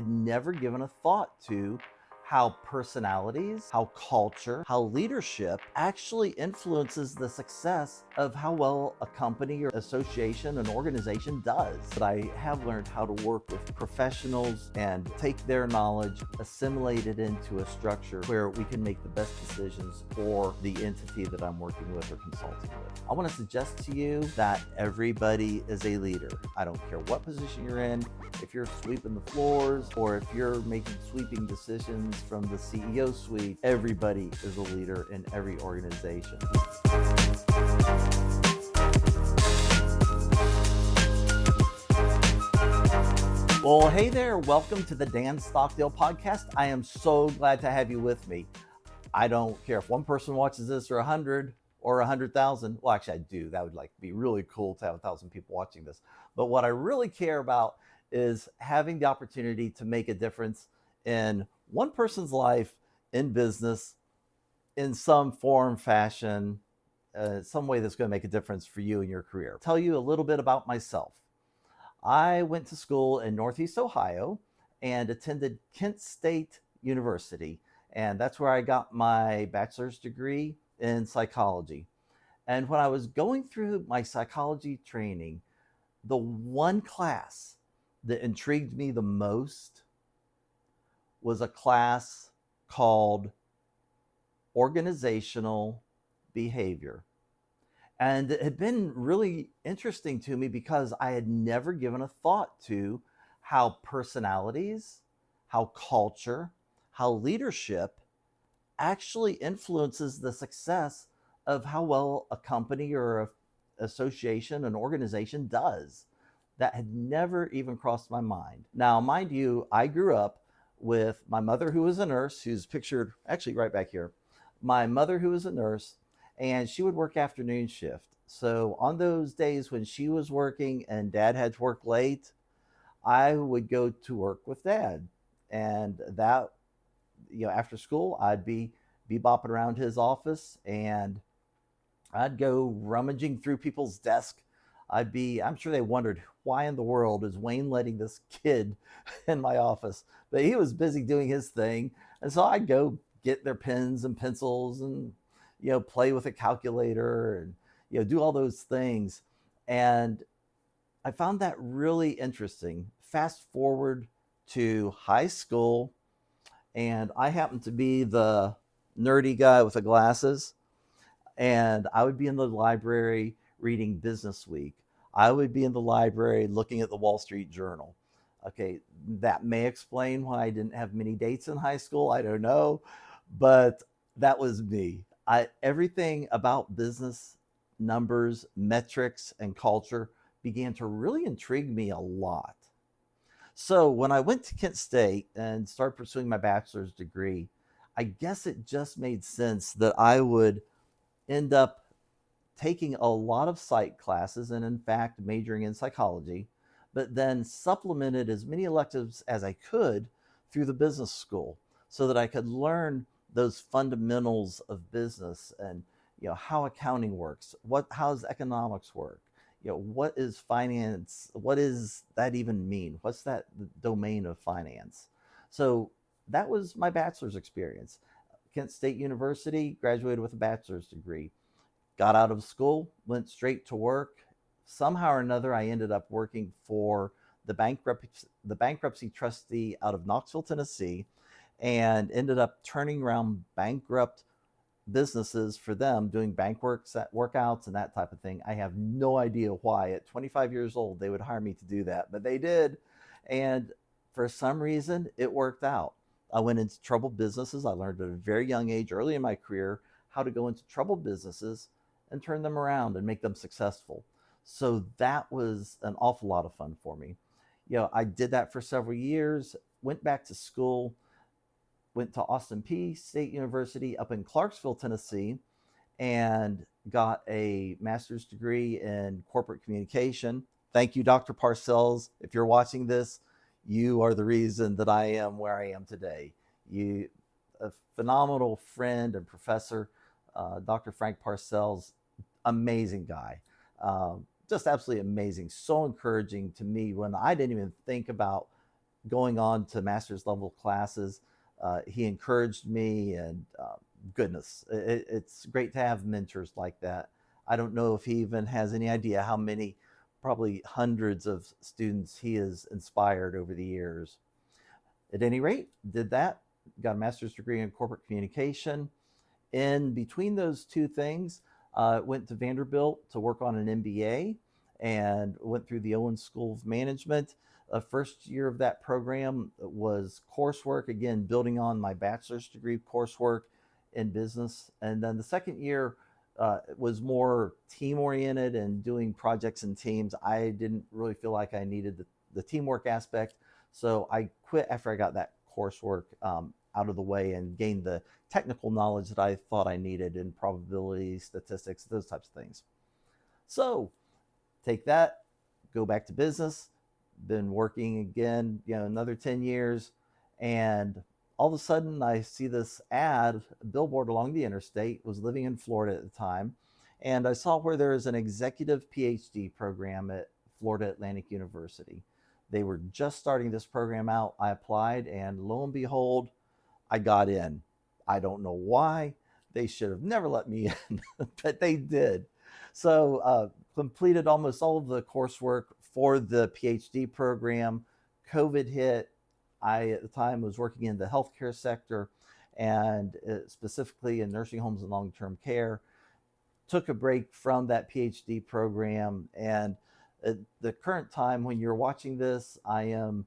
had never given a thought to how personalities, how culture, how leadership actually influences the success of how well a company or association, an organization does. But I have learned how to work with professionals and take their knowledge, assimilate it into a structure where we can make the best decisions for the entity that I'm working with or consulting with. I want to suggest to you that everybody is a leader. I don't care what position you're in, if you're sweeping the floors or if you're making sweeping decisions from the CEO suite, everybody is a leader in every organization. Well, hey there, welcome to the Dan Stockdale podcast. I am so glad to have you with me. I don't care if one person watches this or 100 or 100,000. Well, actually I do. That would be really cool to have 1,000 people watching this. But what I really care about is having the opportunity to make a difference in one person's life in business in some form, fashion, some way that's going to make a difference for you in your career. I'll tell you a little bit about myself. I went to school in Northeast Ohio and attended Kent State University. And that's where I got my bachelor's degree in psychology. And when I was going through my psychology training, the one class that intrigued me the most was a class called organizational behavior. And it had been really interesting to me because I had never given a thought to how personalities, how culture, how leadership actually influences the success of how well a company or an association, an organization does. That had never even crossed my mind. Now, mind you, I grew up with my mother, who was a nurse, who's pictured actually right back here. My mother, who was a nurse, and she would work afternoon shift. So on those days when she was working and dad had to work late, I would go to work with dad. And that, after school, I'd be bopping around his office and I'd go rummaging through people's desks. I'm sure they wondered, why in the world is Wayne letting this kid in my office? But he was busy doing his thing. And so I'd go get their pens and pencils and, play with a calculator and, do all those things. And I found that really interesting. Fast forward to high school, and I happened to be the nerdy guy with the glasses. And I would be in the library reading Business Week. I would be in the library looking at the Wall Street Journal. Okay, that may explain why I didn't have many dates in high school. I don't know, but that was me. Everything about business, numbers, metrics, and culture began to really intrigue me a lot. So when I went to Kent State and started pursuing my bachelor's degree, I guess it just made sense that I would end up taking a lot of psych classes and in fact majoring in psychology, but then supplemented as many electives as I could through the business school so that I could learn those fundamentals of business and how accounting works, how does economics work, what is finance, what does that even mean, what's that domain of finance. So that was my bachelor's experience. Kent State University, graduated with a bachelor's degree. Got out of school, went straight to work. Somehow or another, I ended up working for the bankruptcy trustee out of Knoxville, Tennessee, and ended up turning around bankrupt businesses for them, doing workouts and that type of thing. I have no idea why at 25 years old they would hire me to do that, but they did. And for some reason, it worked out. I went into troubled businesses. I learned at a very young age, early in my career, how to go into troubled businesses and turn them around and make them successful. So that was an awful lot of fun for me. I did that for several years, went back to school, went to Austin Peay State University up in Clarksville, Tennessee, and got a master's degree in corporate communication. Thank you, Dr. Parcells. If you're watching this, you are the reason that I am where I am today. You, a phenomenal friend and professor, Dr. Frank Parcells, amazing guy. Just absolutely amazing. So encouraging to me when I didn't even think about going on to master's level classes, he encouraged me, and goodness, it's great to have mentors like that. I don't know if he even has any idea how many, probably hundreds of students he has inspired over the years. At any rate, did that, got a master's degree in corporate communication. In between those two things, went to Vanderbilt to work on an MBA and went through the Owen School of Management. The first year of that program was coursework, again, building on my bachelor's degree coursework in business. And then the second year was more team oriented and doing projects and teams. I didn't really feel like I needed the teamwork aspect. So I quit after I got that coursework out of the way and gained the technical knowledge that I thought I needed in probability, statistics, those types of things. So take that, go back to business, been working again, another 10 years. And all of a sudden I see this ad, a billboard along the interstate, was living in Florida at the time. And I saw where there is an executive PhD program at Florida Atlantic University. They were just starting this program out. I applied, and lo and behold, I got in. I don't know why. They should have never let me in, but they did. So completed almost all of the coursework for the PhD program. COVID hit. I, at the time, was working in the healthcare sector, and specifically in nursing homes and long-term care. Took a break from that PhD program, and at the current time when you're watching this, I am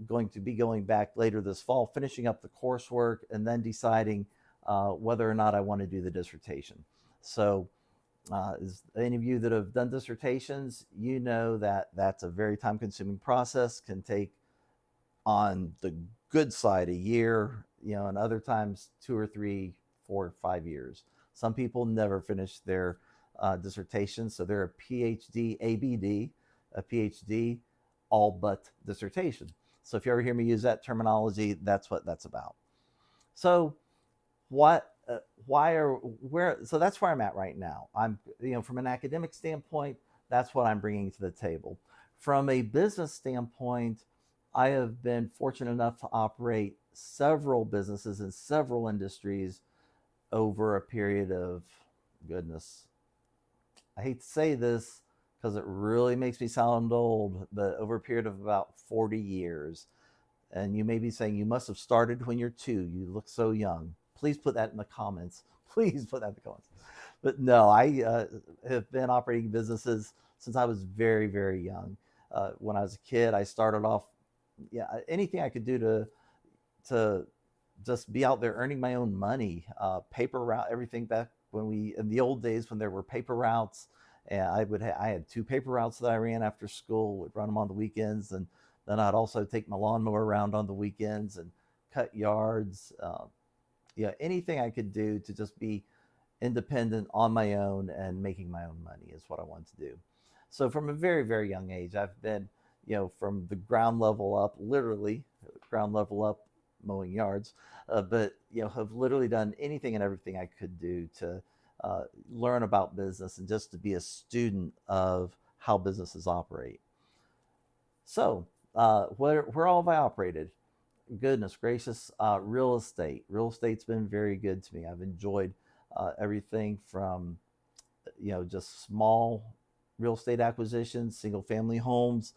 going to be going back later this fall, finishing up the coursework, and then deciding whether or not I want to do the dissertation. So as any of you that have done dissertations, you know that that's a very time-consuming process, can take, on the good side, a year, and other times 2 or 3, 4 or 5 years. Some people never finish their dissertation, so they're a PhD ABD, a PhD all but dissertation. So if you ever hear me use that terminology, that's what that's about. So so that's where I'm at right now. I'm, from an academic standpoint, that's what I'm bringing to the table. From a business standpoint, I have been fortunate enough to operate several businesses in several industries over a period of, goodness, I hate to say this because it really makes me sound old, but over a period of about 40 years. And you may be saying, you must have started when you're 2. You look so young. Please put that in the comments. Please put that in the comments. But no, I have been operating businesses since I was very, very young. When I was a kid, I started off, anything I could do to just be out there earning my own money. Paper route, everything back when in the old days when there were paper routes, and I had 2 paper routes that I ran after school, would run them on the weekends, and then I'd also take my lawnmower around on the weekends and cut yards. Anything I could do to just be independent on my own and making my own money is what I wanted to do. So from a very, very young age, I've been, from the ground level up, literally ground level up, mowing yards, but have literally done anything and everything I could do to learn about business and just to be a student of how businesses operate. So where all have I operated? Goodness gracious, real estate. Real estate's been very good to me. I've enjoyed everything from just small real estate acquisitions, single family homes,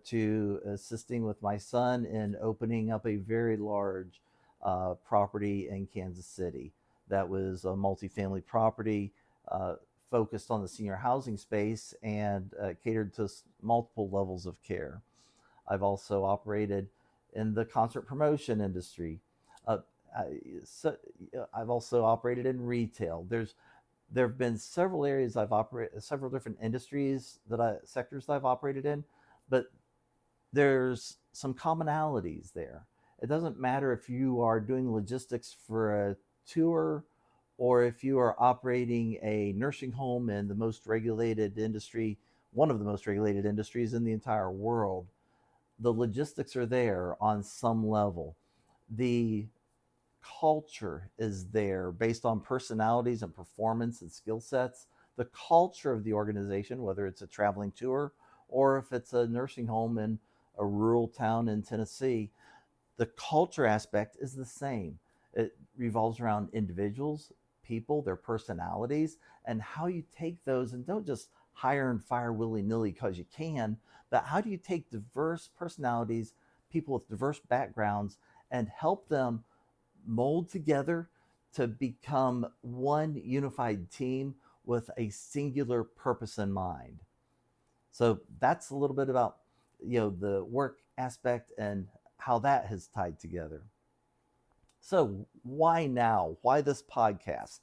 to assisting with my son in opening up a very large property in Kansas City. That was a multifamily property focused on the senior housing space and catered to multiple levels of care. I've also operated in the concert promotion industry. I've also operated in retail. There have been several areas I've operated, several different industries sectors that I've operated in, but there's some commonalities there. It doesn't matter if you are doing logistics for a tour or if you are operating a nursing home in the most regulated industry, one of the most regulated industries in the entire world. The logistics are there on some level. The culture is there based on personalities and performance and skill sets. The culture of the organization, whether it's a traveling tour or if it's a nursing home in a rural town in Tennessee, the culture aspect is the same. It revolves around individuals, people, their personalities, and how you take those and don't just hire and fire willy nilly because you can, but how do you take diverse personalities, people with diverse backgrounds, and help them mold together to become one unified team with a singular purpose in mind. So that's a little bit about the work aspect and how that has tied together. So why now? Why this podcast?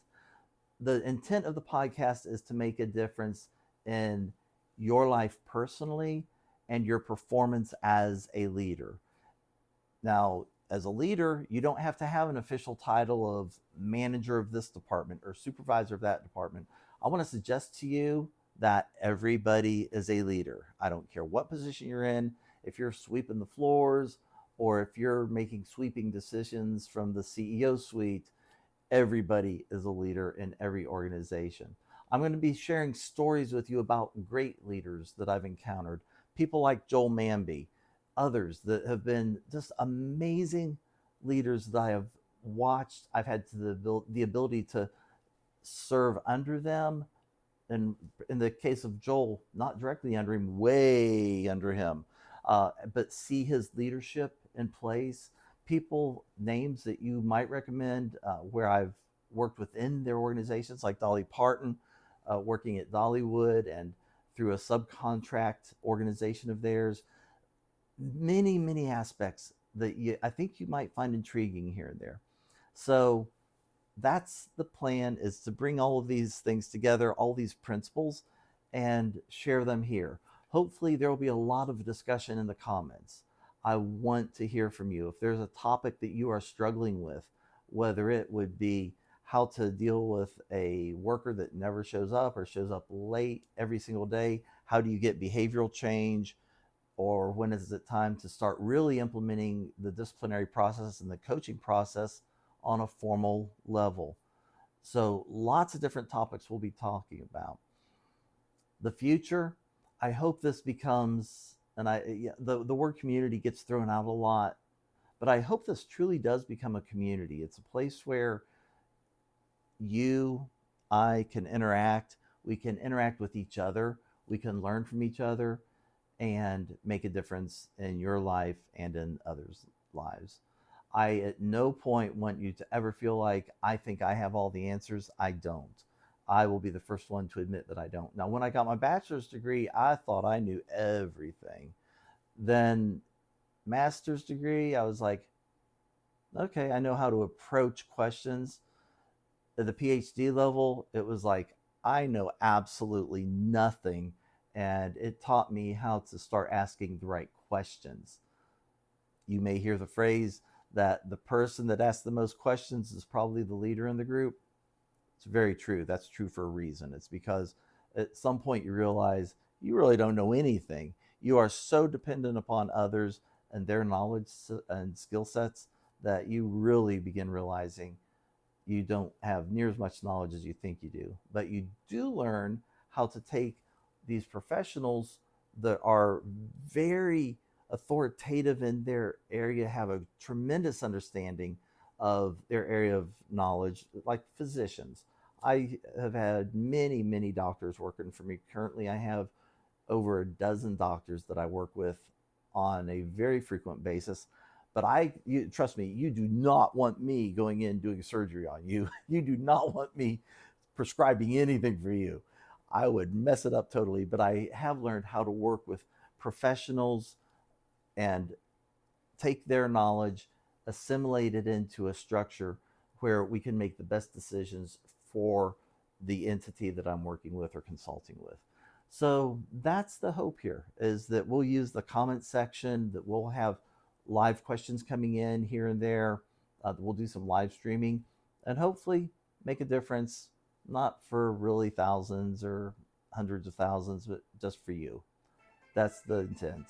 The intent of the podcast is to make a difference in your life personally and your performance as a leader. Now, as a leader, you don't have to have an official title of manager of this department or supervisor of that department. I want to suggest to you that everybody is a leader. I don't care what position you're in, if you're sweeping the floors or if you're making sweeping decisions from the CEO suite, everybody is a leader in every organization. I'm going to be sharing stories with you about great leaders that I've encountered, people like Joel Manby, others that have been just amazing leaders that I have watched. I've had the ability to serve under them. And in the case of Joel, not directly under him, way under him, but see his leadership in place. People, names that you might recommend where I've worked within their organizations, like Dolly Parton, working at Dollywood and through a subcontract organization of theirs. Many, many aspects that I think you might find intriguing here and there. So that's the plan, is to bring all of these things together, all these principles, and share them here. Hopefully there will be a lot of discussion in the comments. I want to hear from you. If there's a topic that you are struggling with, whether it would be how to deal with a worker that never shows up or shows up late every single day, how do you get behavioral change, or when is it time to start really implementing the disciplinary process and the coaching process on a formal level. So lots of different topics we'll be talking about. The future, I hope this becomes, and the word community gets thrown out a lot, but I hope this truly does become a community. It's a place where I can interact. We can interact with each other. We can learn from each other and make a difference in your life and in others' lives. I at no point want you to ever feel like I think I have all the answers. I don't. I will be the first one to admit that I don't. Now, when I got my bachelor's degree, I thought I knew everything. Then master's degree, I was like, okay, I know how to approach questions. At the PhD level, it was like, I know absolutely nothing. And it taught me how to start asking the right questions. You may hear the phrase that the person that asks the most questions is probably the leader in the group. It's very true. That's true for a reason. It's because at some point you realize you really don't know anything. You are so dependent upon others and their knowledge and skill sets that you really begin realizing you don't have near as much knowledge as you think you do. But you do learn how to take these professionals that are very authoritative in their area, have a tremendous understanding of their area of knowledge, like physicians. I have had many, many doctors working for me. Currently, I have over a dozen doctors that I work with on a very frequent basis. But trust me, you do not want me going in doing surgery on you. You do not want me prescribing anything for you. I would mess it up totally. But I have learned how to work with professionals and take their knowledge, assimilate it into a structure where we can make the best decisions for the entity that I'm working with or consulting with. So that's the hope here, is that we'll use the comment section, that we'll have live questions coming in here and there. We'll do some live streaming and hopefully make a difference, not for really thousands or hundreds of thousands, but just for you. That's the intent.